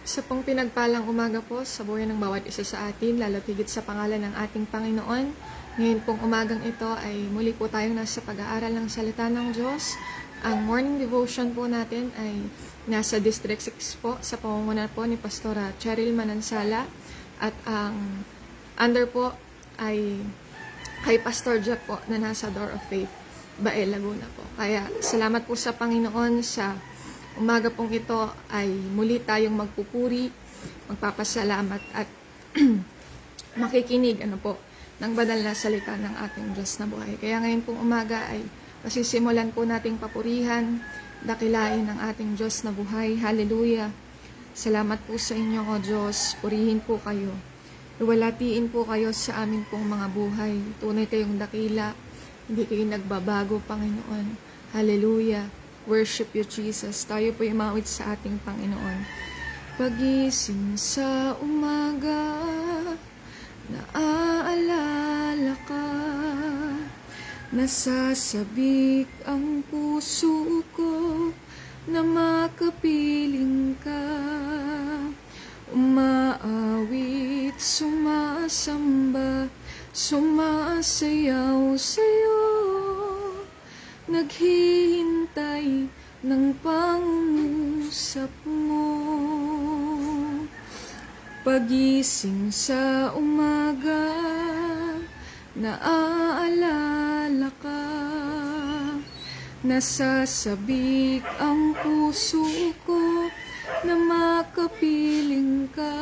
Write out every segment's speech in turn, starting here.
Sa pong pinagpalang umaga po sa buhay ng bawat isa sa atin, lalo higit sa pangalan ng ating Panginoon. Ngayon pong umagang ito ay muli po tayong nasa pag-aaral ng salita ng Diyos. Ang morning devotion po natin ay nasa District 6 po sa pamumuno po ni Pastora Cheryl Manansala. At ang under po ay kay Pastor Jeff po na nasa Door of Faith, Bael, Laguna po. Kaya salamat po sa Panginoon sa umaga pong ito ay muli tayong magpupuri, magpapasalamat at makikinig ng banal na salita ng ating Diyos na buhay. Kaya ngayon pong umaga ay pasisimulan po nating papurihan, dakilain ng ating Diyos na buhay. Hallelujah! Salamat po sa inyo, O Diyos. Purihin po kayo. Luwalatiin po kayo sa amin pong mga buhay. Tunay kayong dakila. Hindi kayo nagbabago, Panginoon. Hallelujah! Worship you, Jesus. Tayo po imawit sa ating Panginoon. Pagising sa umaga, naaalala ka. Nasasabik ang puso ko na makapiling ka. Umaawit, sumasamba, sumasayaw sa'yo. Naghihintay ng pangusap mo. Pagising sa umaga, naaalala ka. Nasasabik ang puso ko na makapiling ka.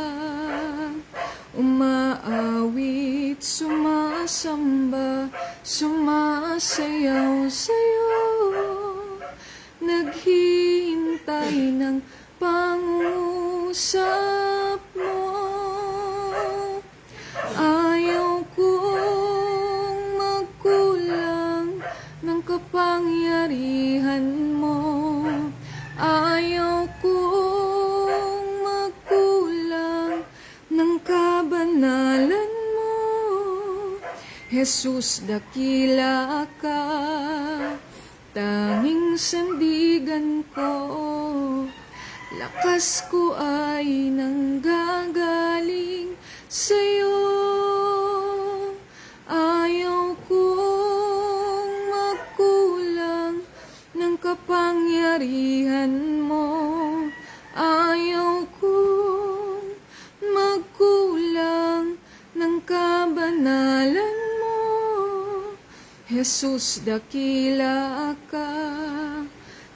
Umaawit, sumasamba, sumasayaw sa'yo. Naghihintay ng pangusap mo. Ayaw kong magkulang ng kapangyarihan mo. Ayaw kong magkulang ng kabanalan mo. Jesus, dakila ka, tanging sandigan ko. Lakas ko ay nanggagaling sa'yo. Ayaw kong magkulang ng kapangyarihan mo. Ayaw kong magkulang ng kabanalan mo. Jesus, dakila ka,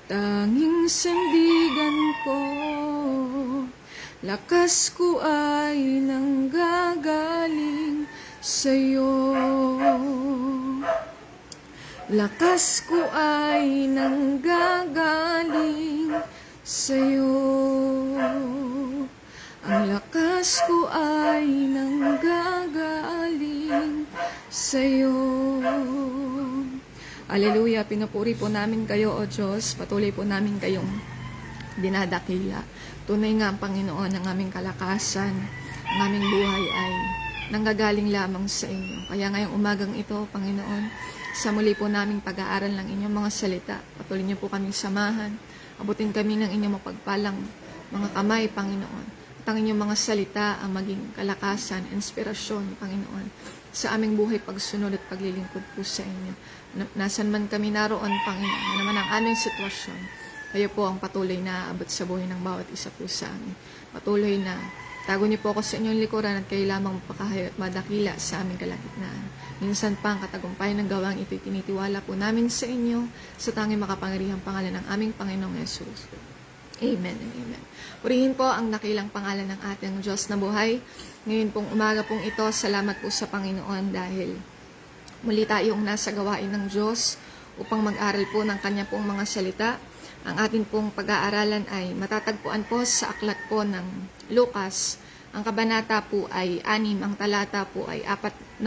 tanging sandigan ko. Lakas ko ay nanggagaling sa'yo. Lakas ko ay nanggagaling sa'yo. Ang lakas ko ay nanggagaling sa'yo. Hallelujah! Pinupuri po namin kayo, O Diyos. Patuloy po namin kayong dinadakila. Tunay nga ang Panginoon ang aming kalakasan. Ang aming buhay ay nanggagaling lamang sa inyo. Kaya ngayong umagang ito, Panginoon, sa muli po naming pag-aaral ng inyong mga salita, patuloy niyo po kaming samahan. Abutin kami ng inyong mapagpalang mga kamay, Panginoon. At ang inyong mga salita ang maging kalakasan, inspirasyon, Panginoon, sa aming buhay pagsunod at paglilingkod po sa inyo. Nasan man kami naroon, Panginoon, na naman ang aming sitwasyon, kayo po ang patuloy na aabot sa buhay ng bawat isa po sa amin. Patuloy na tago niyo po ako sa inyong likuran at kayo lamang mapakahayo at madakila sa aming kalagitnaan. Minsan pa ang katagumpayan ng gawang ito'y tinitiwala po namin sa inyo sa tanging makapangyarihang pangalan ng aming Panginoong Yesus. Amen and amen. Purihin po ang dakilang pangalan ng ating Diyos na buhay. Ngayon pong umaga pong ito, salamat po sa Panginoon dahil muli tayong nasa gawain ng Diyos upang mag-aral po ng Kanya pong mga salita. Ang atin pong pag-aaralan ay matatagpuan po sa aklat po ng Lucas. Ang kabanata po ay 6, ang talata po ay 46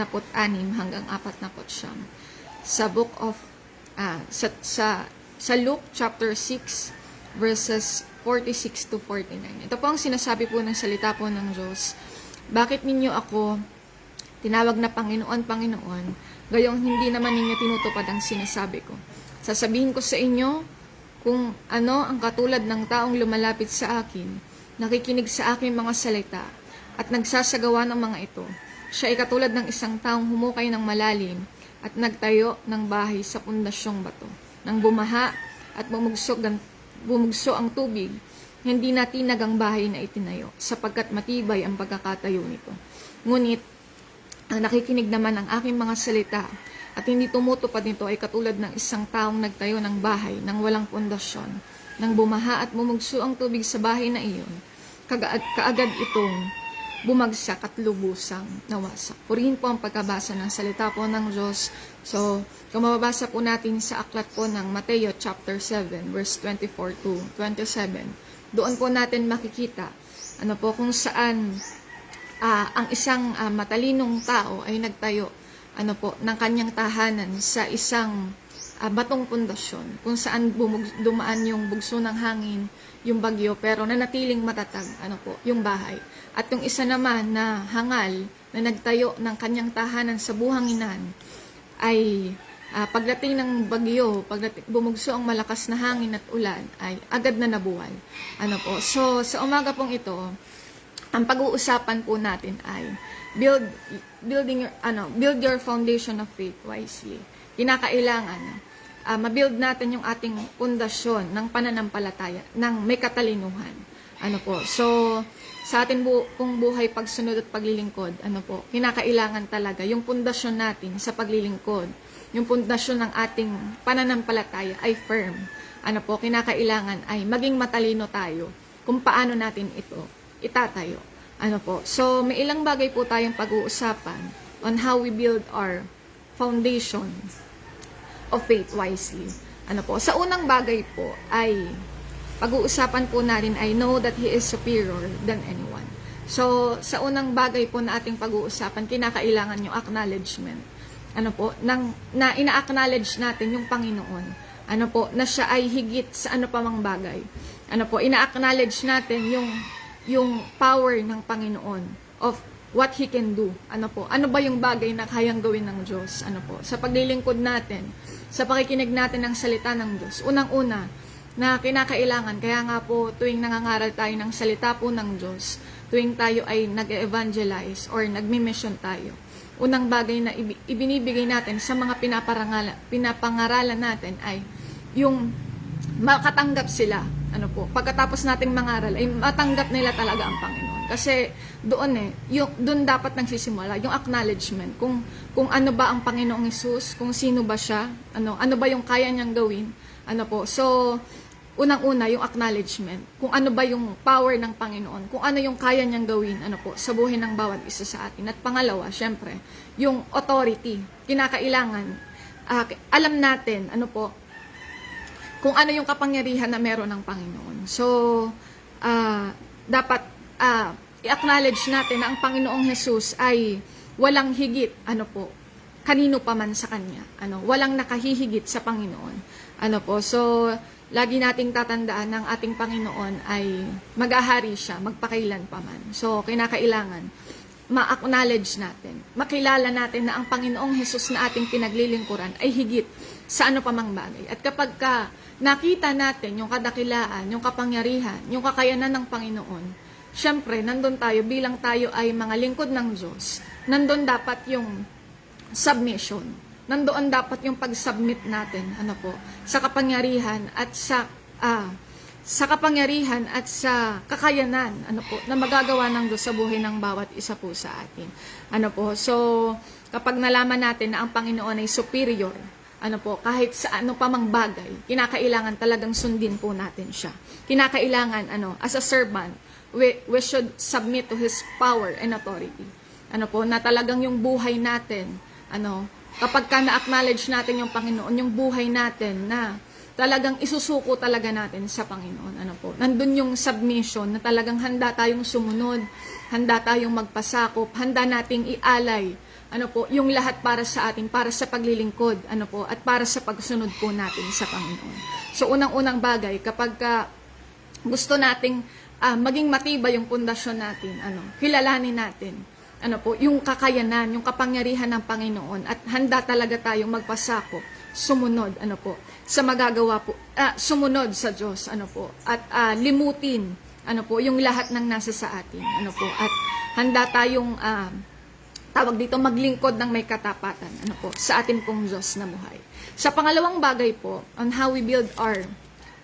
hanggang 49. Sa book of sa Luke chapter 6 verses 46 to 49. Ito po ang sinasabi po ng salita po ng Diyos. Bakit ninyo ako tinawag na Panginoon, Panginoon, gayong hindi naman ninyo tinutupad ang sinasabi ko? Sasabihin ko sa inyo, kung ano ang katulad ng taong lumalapit sa akin, nakikinig sa aking mga salita, at nagsasagawa ng mga ito. Siya ay katulad ng isang taong humukay ng malalim at nagtayo ng bahay sa pundasyong bato. Nang bumaha at bumugso ang tubig, hindi natinag ang bahay na itinayo, sapagkat matibay ang pagkakatayo nito. Ngunit, ang nakikinig naman ang aking mga salita at hindi tumutupad nito ay katulad ng isang taong nagtayo ng bahay nang walang pundasyon. Nang bumaha at bumugso ang tubig sa bahay na iyon, kaagad itong bumagsak at lubusang nawasak. Purihin po ang pagkabasa ng salita po ng Diyos. So, kung mababasa po natin sa aklat po ng Mateo chapter 7, verse 24 to 27, doon po natin makikita kung saan ang isang matalinong tao ay nagtayo ng kanyang tahanan sa isang batong pundasyon, kung saan dumaan yung bugso ng hangin, yung bagyo, pero nanatiling matatag yung bahay. At yung isa naman na hangal na nagtayo ng kanyang tahanan sa buhanginan ay pagdating ng bagyo, bumugso ang malakas na hangin at ulan, ay agad na nabuwal. So sa umaga pong ito, ang pag-uusapan po natin ay build your foundation of faith wisely. Kinakailangan ma-build natin yung ating pundasyon ng pananampalataya ng may katalinuhan. So sa atin pong buhay, pagsunod at paglilingkod, kinakailangan talaga yung pundasyon natin sa paglilingkod, yung pundasyon ng ating pananampalataya ay firm. Kinakailangan ay maging matalino tayo kung paano natin ito itatayo. So may ilang bagay po tayong pag-uusapan on how we build our foundation of faith wisely. Sa unang bagay po ay pag-uusapan po natin ay know that He is superior than anyone. So, sa unang bagay po na ating pag-uusapan, kinakailangan yung acknowledgement. Na ina-acknowledge natin yung Panginoon. Na siya ay higit sa ano pa mang bagay. Ina-acknowledge natin yung power ng Panginoon of what He can do. Ano ba yung bagay na kayang gawin ng Diyos? Sa paglilingkod natin, sa pakikinig natin ng salita ng Diyos. Unang-una, na kinakailangan, kaya nga po tuwing nangangaral tayo ng salita po ng Diyos, tuwing tayo ay nag-evangelize or nagmi-mission tayo, unang bagay na ibinibigay natin sa mga pinapangaralan natin ay yung makatanggap sila. Pagkatapos nating mangaral ay matanggap nila talaga ang Panginoon. Kasi doon dapat nagsisimula yung acknowledgement kung ano ba ang Panginoong Hesus, kung sino ba siya, ano ba yung kaya niyang gawin. So unang-una yung acknowledgement, kung ano ba yung power ng Panginoon, kung ano yung kaya niyang gawin sa buhay ng bawat isa sa atin. At pangalawa, syempre, yung authority. Kinakailangan alam natin kung ano yung kapangyarihan na meron ng Panginoon. So dapat i-acknowledge natin na ang Panginoong Hesus ay walang higit kanino pa man sa Kanya. Walang nakahihigit sa Panginoon. So lagi nating tatandaan ng ating Panginoon ay mag-ahari siya, magpakailan pa man. So, kinakailangan ma-acknowledge natin, makilala natin na ang Panginoong Hesus na ating pinaglilingkuran ay higit sa ano pa mang bagay. At kapag nakita natin yung kadakilaan, yung kapangyarihan, yung kakayanan ng Panginoon, syempre, nandun tayo, bilang tayo ay mga lingkod ng Diyos, nandun dapat yung submission. Nandoon dapat yung pag-submit natin, sa kapangyarihan at sa kapangyarihan at sa kakayanan, na magagawa ng Diyos sa buhay ng bawat isa po sa atin. So, kapag nalaman natin na ang Panginoon ay superior, kahit sa ano pa mang bagay, kinakailangan talagang sundin po natin siya. Kinakailangan, as a servant, we should submit to His power and authority. Na talagang yung buhay natin, kapag na-acknowledge natin yung Panginoon, yung buhay natin na talagang isusuko talaga natin sa Panginoon. Nandun yung submission na talagang handa tayong sumunod, handa tayong magpasakop, handa nating ialay, yung lahat para sa atin, para sa paglilingkod, at para sa pagsunod po natin sa Panginoon. So, unang-unang bagay, kapag gusto nating maging matibay yung pundasyon natin, kilalanin natin, yung kakayanan, yung kapangyarihan ng Panginoon, at handa talaga tayong magpasakop, sumunod, sa magagawa po, sumunod sa Diyos, at limutin ano po, yung lahat ng nasa sa atin, ano po, at handa tayong tawag dito, maglingkod ng may katapatan, ano po, sa atin pong Diyos na buhay. Sa pangalawang bagay po, on how we build our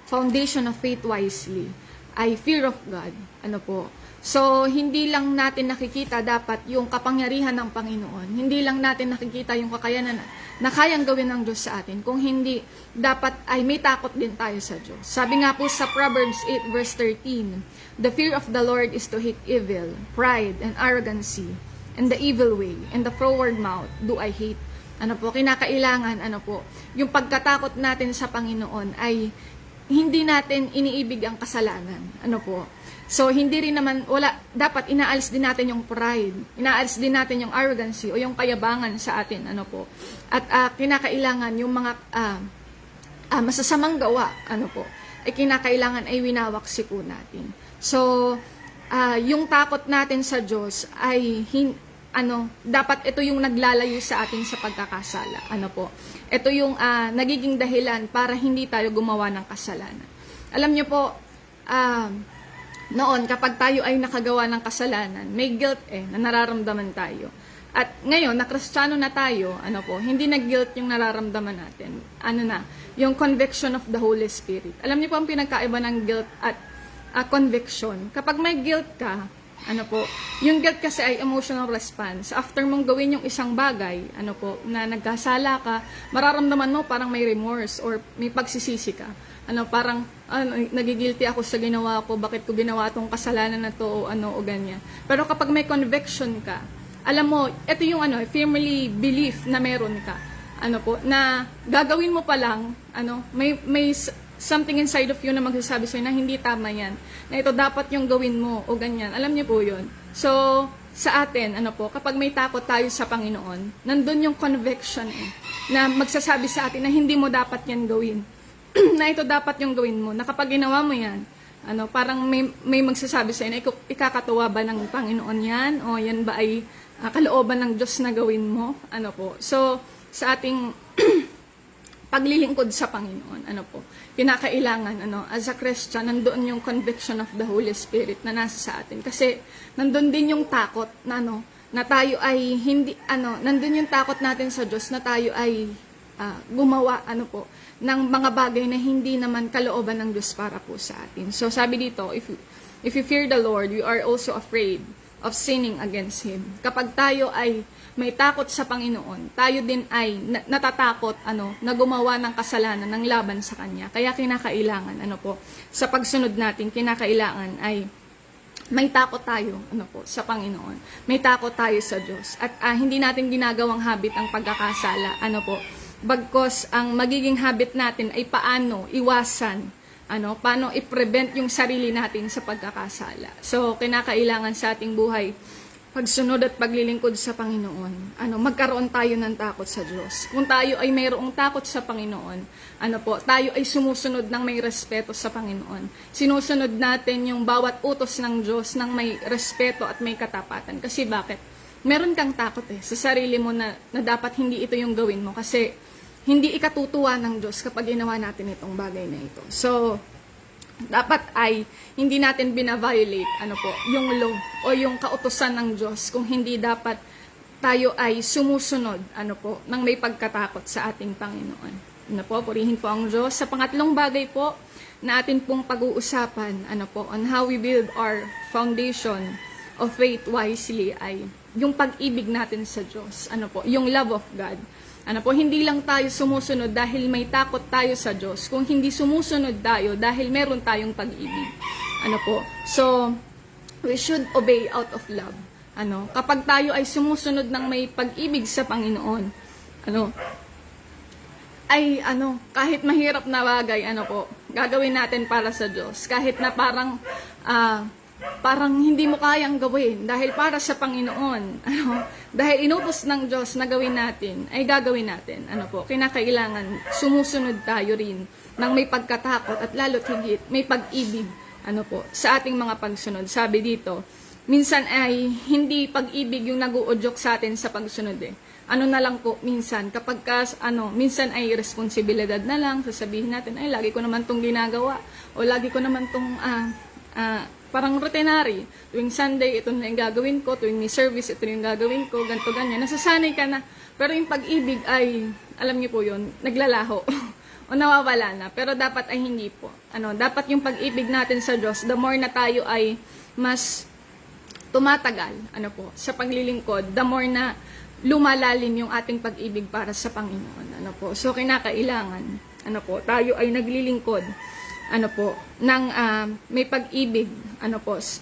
foundation of faith wisely, ay fear of God, ano po. So, hindi lang natin nakikita dapat yung kapangyarihan ng Panginoon, hindi lang natin nakikita yung kakayanan na kayang gawin ng Diyos sa atin, kung hindi, dapat ay may takot din tayo sa Diyos. Sabi nga po sa Proverbs 8 verse 13, the fear of the Lord is to hate evil, pride, and arrogancy, and the evil way, and the froward mouth do I hate. Ano po, kinakailangan, ano po, yung pagkatakot natin sa Panginoon ay hindi natin iniibig ang kasalanan. Ano po, so hindi rin naman, dapat inaalis din natin yung pride, inaalis din natin yung arrogancy o yung kayabangan sa atin, ano po. At kinakailangan yung mga masasamang gawa, ano po, ay kinakailangan ay winawaksi po natin. So, yung takot natin sa Diyos ay dapat ito yung naglalayo sa atin sa pagkakasala. Ano po? Ito yung nagiging dahilan para hindi tayo gumawa ng kasalanan. Alam niyo po, noon kapag tayo ay nakagawa ng kasalanan, may guilt na nararamdaman tayo. At ngayon, na Kristiyano na tayo, ano po, hindi na guilt yung nararamdaman natin. Yung conviction of the Holy Spirit. Alam niyo po ang pinagkaiba ng guilt at conviction. Kapag may guilt ka, ano po, yung guilt kasi ay emotional response. After mong gawin yung isang bagay, ano po, na nagkasala ka, mararamdaman mo parang may remorse or may pagsisisi ka. Parang nagigilty ako sa ginawa ko, bakit ko ginawa tong kasalanan na to o ganyan. Pero kapag may conviction ka, alam mo, ito yung firmly belief na meron ka. Na gagawin mo pa lang, may something inside of you na magsasabi sa'yo na hindi tama yan. Na ito dapat yung gawin mo o ganyan. Alam niyo po yun. So, sa atin, kapag may takot tayo sa Panginoon, nandun yung conviction na magsasabi sa atin na hindi mo dapat yan gawin. Na ito dapat yung gawin mo. Na kapag ginawa mo yan, parang may magsasabi sa'yo na ikakatuwa ba ng Panginoon yan? O yan ba ay kalooban ng Diyos na gawin mo? So, sa ating paglilingkod sa Panginoon, kinakailangan, as a Christian, nandoon yung conviction of the Holy Spirit na nasa sa atin. Kasi, nandoon din yung takot na tayo ay hindi, nandoon yung takot natin sa Diyos na tayo ay gumawa, ng mga bagay na hindi naman kalooban ng Diyos para po sa atin. So, sabi dito, if you fear the Lord, you are also afraid of sinning against Him. Kapag tayo ay may takot sa Panginoon, tayo din ay natatakot na gumawa ng kasalanan ng laban sa Kanya. Kaya kinakailangan sa pagsunod natin, kinakailangan ay may takot tayo sa Panginoon. May takot tayo sa Diyos. At hindi natin ginagawang habit ang pagkakasala. Bagkos ang magiging habit natin ay paano iwasan, paano i-prevent yung sarili natin sa pagkakasala. So, kinakailangan sa ating buhay, pagsunod at paglilingkod sa Panginoon, magkaroon tayo ng takot sa Diyos. Kung tayo ay mayroong takot sa Panginoon, tayo ay sumusunod ng may respeto sa Panginoon. Sinusunod natin yung bawat utos ng Diyos ng may respeto at may katapatan. Kasi bakit? Meron kang takot sa sarili mo na dapat hindi ito yung gawin mo kasi hindi ikatutuwa ng Diyos kapag ginawa natin itong bagay na ito. So, dapat ay hindi natin bina-violate yung law o yung kautusan ng Diyos kung hindi dapat tayo ay sumusunod ng may pagkatakot sa ating Panginoon. Purihin po ang Diyos. Sa pangatlong bagay po na atin pong pag-uusapan on how we build our foundation of faith wisely ay yung pag-ibig natin sa Diyos. Yung love of God. Hindi lang tayo sumusunod dahil may takot tayo sa Diyos, kung hindi sumusunod tayo dahil meron tayong pag-ibig. So, we should obey out of love. Kapag tayo ay sumusunod ng may pag-ibig sa Panginoon, kahit mahirap na bagay, gagawin natin para sa Diyos. Kahit na parang hindi mo kayang gawin dahil para sa Panginoon, dahil inutos ng Diyos na gawin natin, ay gagawin natin. Kinakailangan sumusunod tayo rin ng may pagkatakot at lalo't higit may pag-ibig sa ating mga pagsunod. Sabi dito, minsan ay hindi pag-ibig yung nag-uudyok sa atin sa pagsunod na lang po minsan, kapag minsan ay responsibilidad na lang, sasabihin natin, ay lagi ko naman tong ginagawa, o lagi ko naman tong parang routinary. Tuwing Sunday, ito na yung gagawin ko. Tuwing may service, ito yung gagawin ko. Ganto, ganyan. Nasasanay ka na. Pero yung pag-ibig ay, alam niyo po yun, naglalaho. O nawawala na. Pero dapat ay hindi po. Dapat yung pag-ibig natin sa Diyos, the more na tayo ay mas tumatagal, sa paglilingkod, the more na lumalalim yung ating pag-ibig para sa Panginoon. So, kinakailangan, tayo ay naglilingkod, ng may pag-ibig,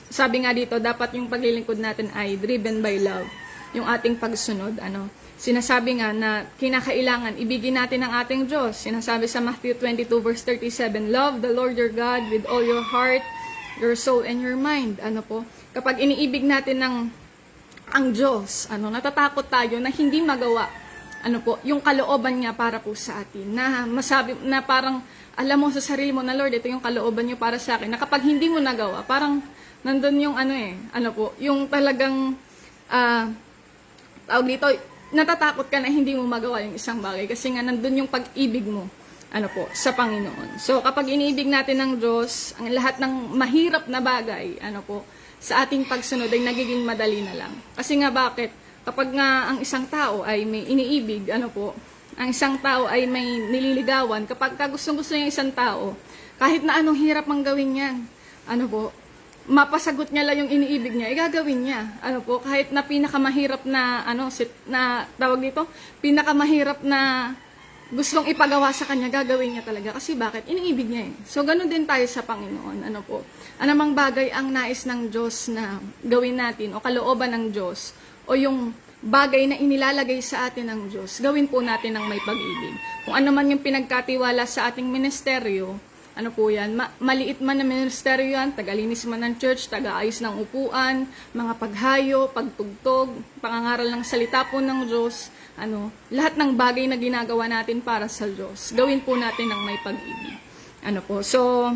sabi nga dito, dapat yung paglilingkod natin ay driven by love, yung ating pagsunod, sinasabi nga na kinakailangan ibigin natin ang ating Diyos. Sinasabi sa Matthew 22 verse 37, love the Lord your God with all your heart, your soul, and your mind. Kapag iniibig natin ang Diyos, natatakot tayo na hindi magawa, yung kalooban niya para po sa atin. Na masabi, na parang, alam mo sa sarili mo na, Lord, ito yung kalooban niyo para sa akin. Na kapag hindi mo nagawa, parang nandun yung yung talagang, tawag dito, natatakot ka na hindi mo magawa yung isang bagay. Kasi nga, nandun yung pag-ibig mo, sa Panginoon. So, kapag iniibig natin ng Diyos, ang lahat ng mahirap na bagay, sa ating pagsunod ay nagiging madali na lang. Kasi nga bakit? Kapag nga ang isang tao ay may iniibig, ang isang tao ay may nililigawan, kapag gustong-gusto niya isang tao, kahit na anong hirap mang gawin yan, mapasagot niya lang yung iniibig niya, igagawin niya. Kahit na pinakamahirap na, tawag dito, pinakamahirap na gustong ipagawa sa kanya, gagawin niya talaga. Kasi bakit? Iniibig niya eh. So, ganun din tayo sa Panginoon. Anumang bagay ang nais ng Diyos na gawin natin, o kalooban ng Diyos, o yung bagay na inilalagay sa atin ng Diyos, gawin po natin ng may pag-ibig. Kung ano man yung pinagkatiwala sa ating ministeryo, maliit man na ministeryo yan, tagalinis man ng church, tagaayos ng upuan, mga paghayo, pagtugtog, pangangaral ng salita po ng Diyos, lahat ng bagay na ginagawa natin para sa Diyos, gawin po natin ng may pag-ibig. So,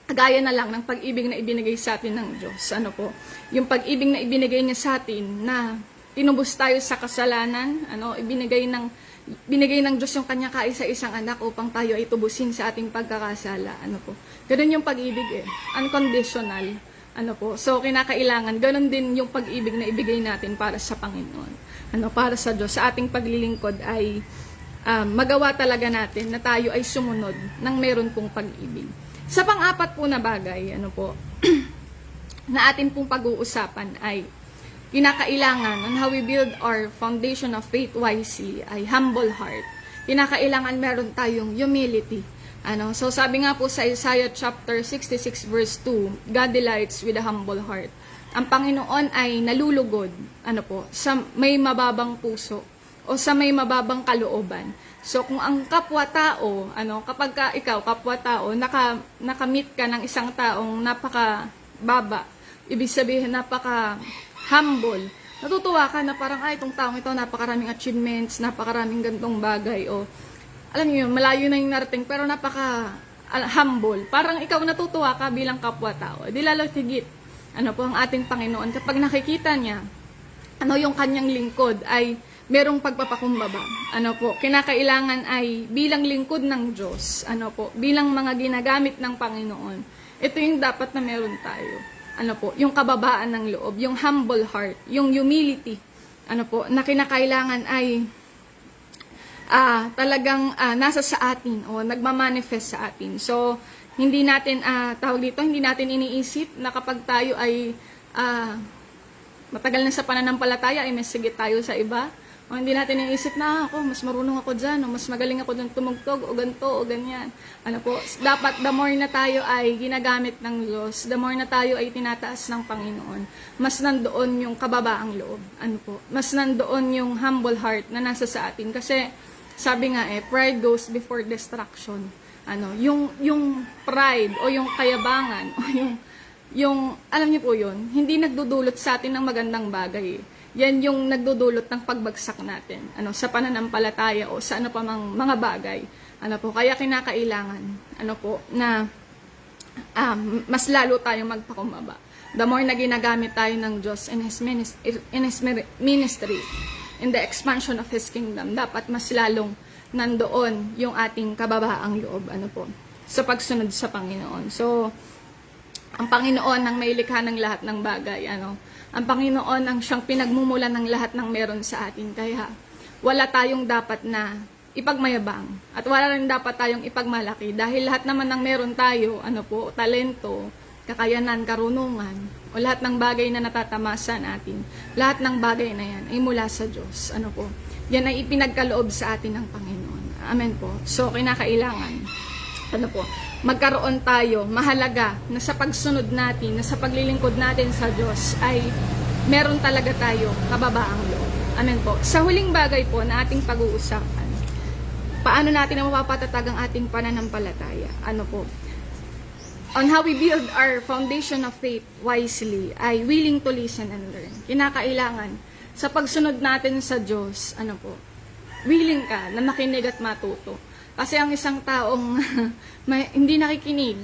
gaya na lang ng pag-ibig na ibinigay sa atin ng Diyos. Yung pag-ibig na ibinigay niya sa atin na tinubos tayo sa kasalanan, binigay ng Diyos yung kanyang kaisa-isang anak upang tayo ay tubusin sa ating pagkakasala. Ganun yung pag-ibig unconditional. So, kinakailangan, ganun din yung pag-ibig na ibigay natin para sa Panginoon. Para sa Diyos, sa ating paglilingkod ay magawa talaga natin na tayo ay sumunod ng meron pong pag-ibig. Sa pang-apat po na bagay, na atin pong pag-uusapan ay kinakailangan on how we build our foundation of faith wisely ay humble heart. Kinakailangan meron tayong humility. So sabi nga po sa Isaiah chapter 66 verse 2, God delights with a humble heart. Ang Panginoon ay nalulugod, sa may mababang puso o sa may mababang kalooban. So kung ang kapwa-tao, kapag ikaw kapwa-tao, nakamit ka ng isang taong napaka-baba, ibig sabihin napaka-humble, natutuwa ka na parang, itong taong ito, napakaraming achievements, napakaraming gantong bagay, o alam niyo, malayo na yung narating, pero napaka-humble. Parang ikaw natutuwa ka bilang kapwa-tao. Di lalo tigit, po ang ating Panginoon, kapag nakikita niya, yung kanyang lingkod ay merong pagpapakumbaba. Kinakailangan ay bilang lingkod ng Diyos, bilang mga ginagamit ng Panginoon. Ito yung dapat na meron tayo. Yung kababaan ng loob, yung humble heart, yung humility, na kinakailangan ay talagang nasa sa atin o nagmamanifest sa atin. So, hindi natin, hindi natin iniisip na kapag tayo ay matagal na sa pananampalataya ay mas sigit tayo sa iba. O hindi natin iniisip na ako, mas marunong ako dyan, o mas magaling ako dyan tumugtog, o ganito, o ganyan. Dapat the more na tayo ay ginagamit ng Diyos, the more na tayo ay tinataas ng Panginoon, mas nandoon yung kababaang loob. Mas nandoon yung humble heart na nasa sa atin. Kasi, sabi nga pride goes before destruction. Yung pride, o yung kayabangan, o yung alam niyo po yun, hindi nagdudulot sa atin ng magandang bagay. Yan yung nagdudulot ng pagbagsak natin, sa pananampalataya o sa pa mang mga bagay. Kaya kinakailangan, na mas lalo tayong magpakumbaba. The more na ginagamit tayo ng Diyos in His ministry, in the expansion of His kingdom, dapat mas lalong nandoon yung ating kababaang loob, sa pagsunod sa Panginoon. So, Ang Panginoon ang may likha ng lahat ng bagay, ano. Ang Panginoon ang siyang pinagmumulan ng lahat ng meron sa atin. Kaya wala tayong dapat na ipagmayabang at wala rin dapat tayong ipagmalaki dahil lahat naman ng meron tayo, ano po, talento, kakayanan, karunungan, o lahat ng bagay na natatamasa natin, lahat ng bagay na yan ay mula sa Diyos. Ano po? Yan ay ipinagkaloob sa atin ng Panginoon. Amen po. So, kinakailangan, ano po, magkaroon tayo, mahalaga, na sa pagsunod natin, na sa paglilingkod natin sa Diyos, ay meron talaga tayo kababaang loob. Amen po. Sa huling bagay po na ating pag-uusapan, paano natin na mapapatatag ang ating pananampalataya? Ano po? On how we build our foundation of faith wisely, ay willing to listen and learn. Kinakailangan, sa pagsunod natin sa Diyos, ano po, willing ka na makinig at matuto. Kasi ang isang taong hindi nakikinig,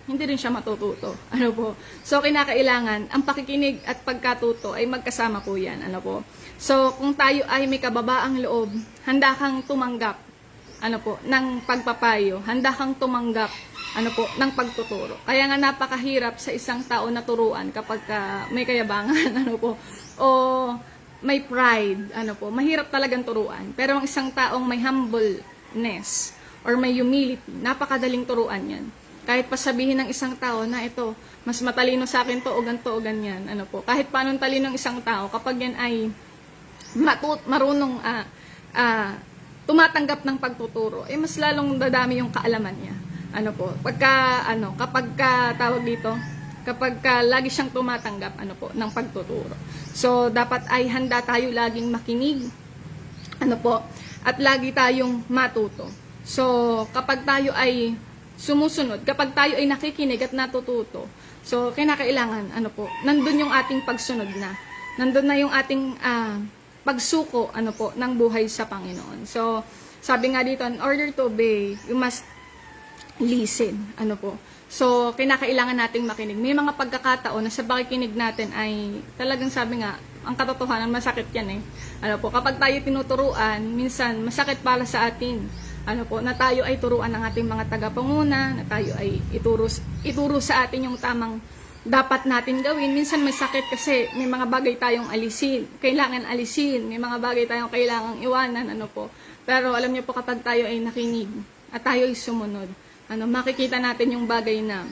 hindi rin siya matututo. Ano po? So, kinakailangan, ang pakikinig at pagkatuto ay magkasama po yan. Ano po? So, kung tayo ay may kababaang loob, handa kang tumanggap, ano po, ng pagpapayo, handa kang tumanggap, ano po, ng pagtuturo. Kaya nga napakahirap sa isang tao na turuan kapag may kayabangan, ano po, o may pride, ano po, mahirap talagang turuan. Pero ang isang taong may humbleness or may humility, napakadaling turuan yan. Kahit pa sabihin ng isang tao na ito, mas matalino sa akin to o ganito o ganyan, ano po. Kahit paanong talino ng isang tao, kapag yan ay marunong tumatanggap ng pagtuturo, eh mas lalong dadami yung kaalaman niya. Ano po, kapag tawag dito, kapag lagi siyang tumatanggap, ano po, ng pagtuturo. So, dapat ay handa tayo laging makinig, ano po, at lagi tayong matuto. So, kapag tayo ay sumusunod, kapag tayo ay nakikinig at natututo, so, kinakailangan, ano po, nandun yung ating pagsunod na. Nandun na yung ating pagsuko, ano po, ng buhay sa Panginoon. So, sabi nga dito, in order to obey, you must listen, ano po. So, kinakailangan nating makinig. May mga pagkakataon na sa pakikinig natin ay talagang sabi nga, ang katotohanan, masakit yan eh. Ano po, kapag tayo tinuturuan, minsan masakit para sa atin. Ano po, na tayo ay turuan ng ating mga tagapanguna, na tayo ay ituro sa atin yung tamang dapat natin gawin. Minsan may sakit kasi may mga bagay tayong kailangan alisin, may mga bagay tayong kailangang iwanan, ano po. Pero alam niyo po, kapag tayo ay nakinig at tayo ay sumunod, makikita natin yung bagay na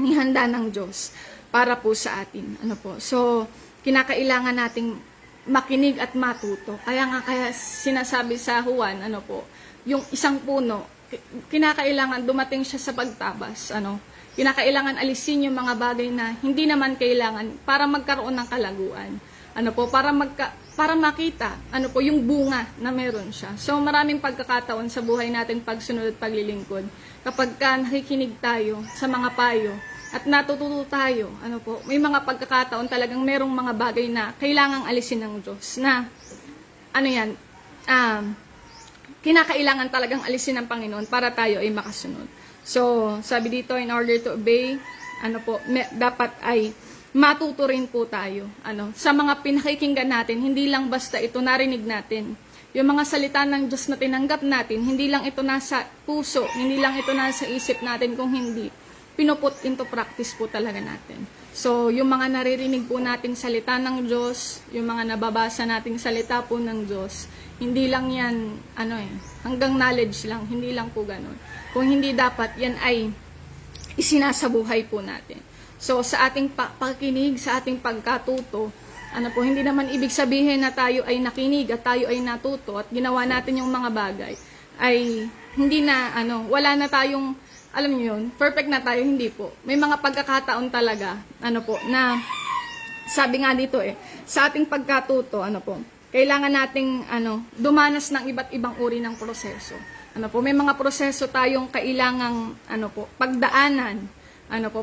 inihanda ng Diyos para po sa atin. Ano po. So, kinakailangan nating makinig at matuto. Kaya sinasabi sa Juan, ano po, yung isang puno, kinakailangan dumating siya sa pagtabas. Kinakailangan alisin yung mga bagay na hindi naman kailangan para magkaroon ng kalaguan. Ano po, para makita, ano po, yung bunga na meron siya. So, maraming pagkakataon sa buhay natin pagsunod at paglilingkod. Kapag nakikinig tayo sa mga payo at natututo tayo, ano po, may mga pagkakataon talagang merong mga bagay na kailangang alisin ng Diyos na, kinakailangan talagang alisin ng Panginoon para tayo ay makasunod. So, sabi dito, in order to obey, ano po, dapat ay matuto rin po tayo. Sa mga pinakikinggan natin, hindi lang basta ito narinig natin. Yung mga salita ng Diyos na tinanggap natin, hindi lang ito nasa puso, hindi lang ito nasa isip natin, kung hindi, pinuput into practice po talaga natin. So, yung mga naririnig po nating salita ng Diyos, yung mga nababasa nating salita po ng Diyos, hindi lang yan, hanggang knowledge lang, hindi lang po ganun. Kung hindi, dapat yan ay isinasabuhay po natin. So, sa ating pakikinig, sa ating pagkatuto, hindi naman ibig sabihin na tayo ay nakinig at tayo ay natuto at ginawa natin yung mga bagay, ay hindi na, wala na tayong, alam niyo yun, perfect na tayo, hindi po. May mga pagkakataon talaga, na, sabi nga dito sa ating pagkatuto, kailangan nating, dumanas ng iba't ibang uri ng proseso. May mga proseso tayong kailangang, pagdaanan,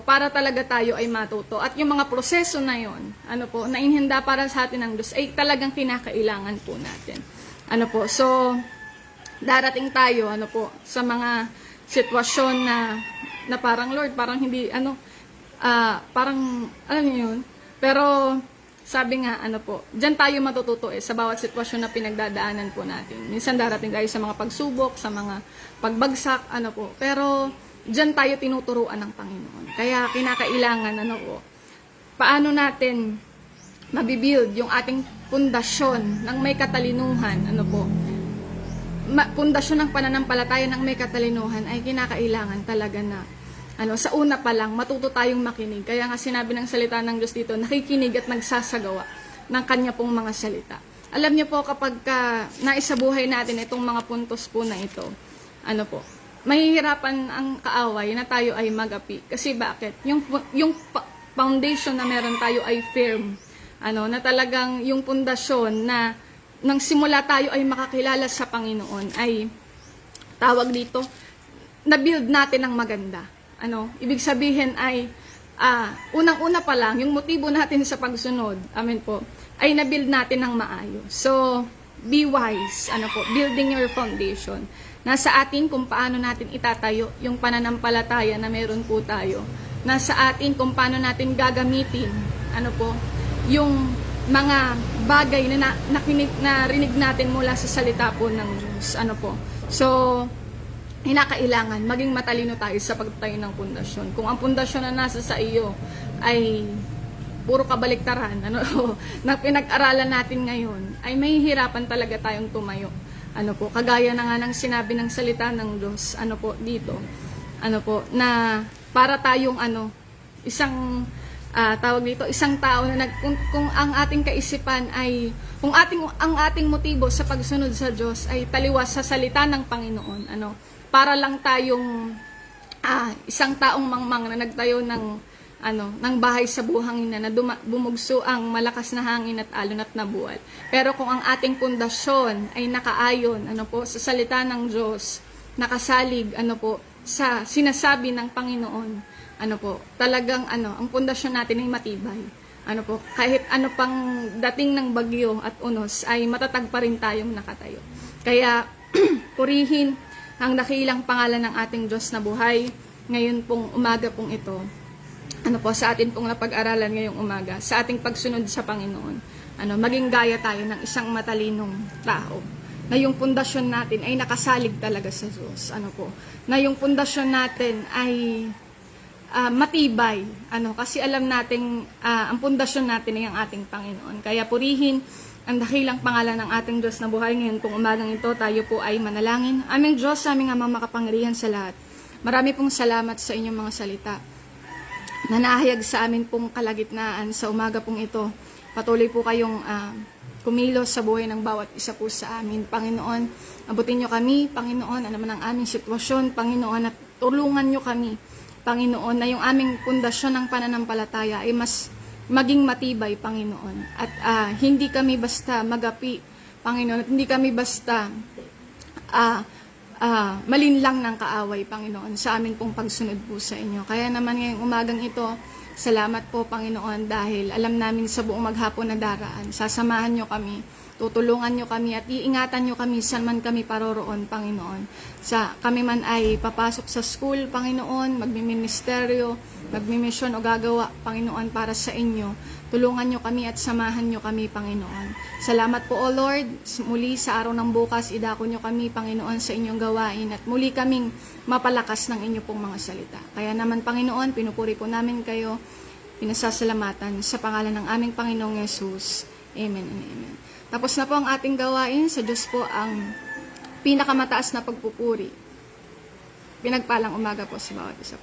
para talaga tayo ay matuto. At yung mga proseso na yon, na inihanda para sa atin ng Diyos, ay talagang kinakailangan po natin. So, darating tayo, sa mga sitwasyon na parang, Lord, parang hindi, parang, alam niyo yun, pero, sabi nga, dyan tayo matututo sa bawat sitwasyon na pinagdadaanan po natin. Minsan darating tayo sa mga pagsubok, sa mga pagbagsak, pero, diyan tayo tinuturuan ng Panginoon. Kaya kinakailangan, paano natin mabibuild yung ating pundasyon ng may katalinuhan, pundasyon ng pananampalataya ng may katalinuhan ay kinakailangan talaga na sa una pa lang matuto tayong makinig. Kaya nga sinabi ng salita ng Diyos dito, nakikinig at nagsasagawa ng kanya pong mga salita. Alam niyo po, kapag naisabuhay natin itong mga puntos po na ito, mahihirapan ang kaaway na tayo ay magapi. Kasi bakit? Yung foundation na meron tayo ay firm. Na talagang yung pundasyon na nang simula tayo ay makakilala sa Panginoon ay tawag dito, na-build natin ng maganda. Ibig sabihin ay unang-una pa lang, yung motibo natin sa pagsunod, amen po, ay na-build natin ng maayos. So, be wise, building your foundation. Nasa atin kung paano natin itatayo yung pananampalataya na meron po tayo. Nasa atin kung paano natin gagamitin, yung mga bagay na narinig natin mula sa salita po ng Diyos. So, hinakailangan maging matalino tayo sa pagtatayo ng pundasyon. Kung ang pundasyon na nasa sa iyo ay puro kabaliktaran, na pinag-aralan natin ngayon, ay mahihirapan talaga tayong tumayo. Kagaya na nga ng sinabi ng salita ng Diyos, dito, na para tayong, isang tawag dito, isang tao na kung ang ating kaisipan ay, ang ating motibo sa pagsunod sa Diyos ay taliwas sa salita ng Panginoon, para lang tayong isang taong mangmang na nagtayo ng bahay sa buhangin na bumugso ang malakas na hangin at alon at nabuwal. Pero kung ang ating pundasyon ay nakaayon, sa salita ng Diyos, nakasalig, sa sinasabi ng Panginoon, talagang ang pundasyon natin ay matibay. Kahit pang dating ng bagyo at unos ay matatag pa rin tayong nakatayo. Kaya purihin ang dakilang pangalan ng ating Diyos na buhay ngayon pong umaga pong ito. Sa atin pong napag-aralan ngayong umaga, sa ating pagsunod sa Panginoon, maging gaya tayo ng isang matalinong tao, na yung pundasyon natin ay nakasalig talaga sa Diyos, na yung pundasyon natin ay matibay, kasi alam nating ang pundasyon natin ay ang ating Panginoon. Kaya purihin ang dakilang pangalan ng ating Diyos na buhay ngayon pong umagang ito. Tayo po ay manalangin. Aming Diyos, aming Amang makapangyarihan sa lahat, marami pong salamat sa inyong mga salita na nahayag sa amin pong kalagitnaan sa umaga pong ito. Patuloy po kayong kumilos sa buhay ng bawat isa po sa amin. Panginoon, abutin nyo kami, Panginoon, naman ang aming sitwasyon, Panginoon, at tulungan nyo kami, Panginoon, na yung aming pundasyon ng pananampalataya ay mas maging matibay, Panginoon. At hindi kami basta magapi, Panginoon, at hindi kami basta malinlang ng kaaway, Panginoon, sa amin pong pagsunod po sa inyo. Kaya naman ngayong umagang ito, salamat po, Panginoon, dahil alam namin sa buong maghapon na daraan, sasamahan nyo kami, tutulungan nyo kami, at iingatan nyo kami saan man kami paroroon, Panginoon. Kami man ay papasok sa school, Panginoon, magmiministeryo, magmimisyon o gagawa, Panginoon, para sa inyo. Tulungan nyo kami at samahan nyo kami, Panginoon. Salamat po, O Lord. Muli sa araw ng bukas, idako nyo kami, Panginoon, sa inyong gawain at muli kaming mapalakas ng inyo pong mga salita. Kaya naman, Panginoon, pinupuri po namin kayo, pinasasalamatan sa pangalan ng aming Panginoong Yesus. Amen and amen. Tapos na po ang ating gawain. Sa Diyos po ang pinakamataas na pagpupuri. Pinagpalang umaga po sa bawat isa.